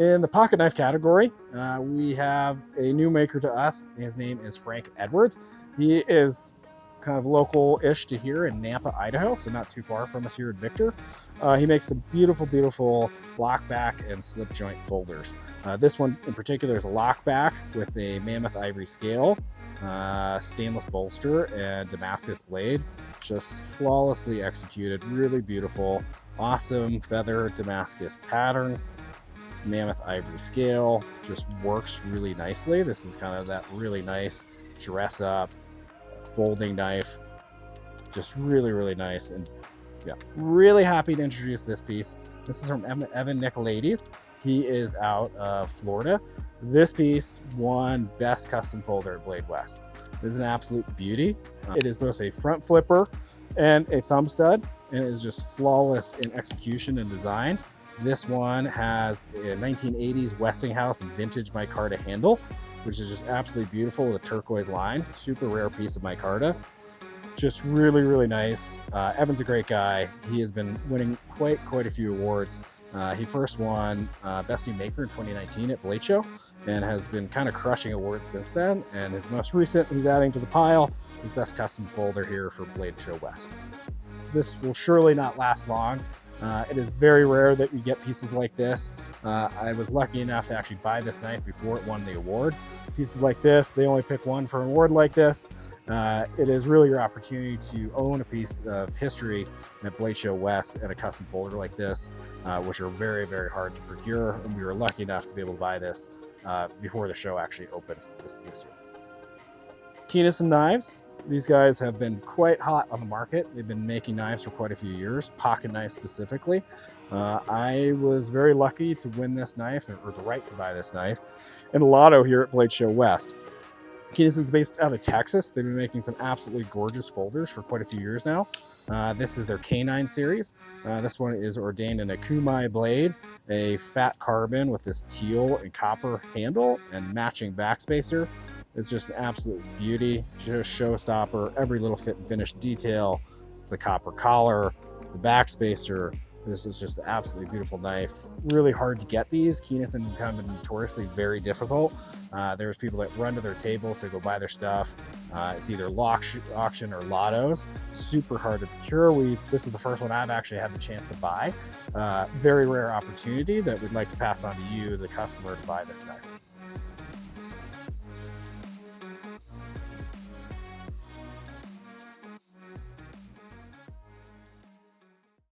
In the pocket knife category, we have a new maker to us. His name is Frank Edwards. He is kind of local-ish to here in Napa, Idaho, so not too far from us here at Victor. He makes some beautiful, beautiful lockback and slip joint folders. This one in particular is a lockback with a mammoth ivory scale, stainless bolster, and Damascus blade. Just flawlessly executed, really beautiful, awesome feather Damascus pattern. Mammoth ivory scale just works really nicely. This is kind of that really nice dress up folding knife, just really, really nice. And yeah, really happy to introduce this piece. This is from Evan Nicolaides. He is out of Florida. This piece won Best Custom Folder at Blade West. This is an absolute beauty. It is both a front flipper and a thumb stud, and it is just flawless in execution and design. This one has a 1980s Westinghouse vintage micarta handle, which is just absolutely beautiful with a turquoise line. Super rare piece of micarta. Just really, really nice. Evan's a great guy. He has been winning quite a few awards. He first won Best New Maker in 2019 at Blade Show and has been kind of crushing awards since then. And his most recent, he's adding to the pile, his Best Custom Folder here for Blade Show West. This will surely not last long. It is very rare that we get pieces like this. I was lucky enough to actually buy this knife before it won the award. Pieces like this, they only pick one for an award like this. It is really your opportunity to own a piece of history at Blade Show West and a custom folder like this, which are very, very hard to procure. And we were lucky enough to be able to buy this before the show actually opened this year. Keennison knives. These guys have been quite hot on the market. They've been making knives for quite a few years, pocket knives specifically. I was very lucky to win this knife, or the right to buy this knife, in a lotto here at Blade Show West. Keenison's based out of Texas. They've been making some absolutely gorgeous folders for quite a few years now. This is their K9 series. This one is ordained in a Kumai blade, a fat carbon with this teal and copper handle and matching backspacer. It's just an absolute beauty, just showstopper, every little fit and finish detail. It's the copper collar, the backspacer. This is just an absolutely beautiful knife. Really hard to get these. Keenison have kind of been notoriously very difficult. There's people that run to their tables to go buy their stuff. It's either auction or lottos. Super hard to procure. This is the first one I've actually had the chance to buy. Very rare opportunity that we'd like to pass on to you, the customer, to buy this knife.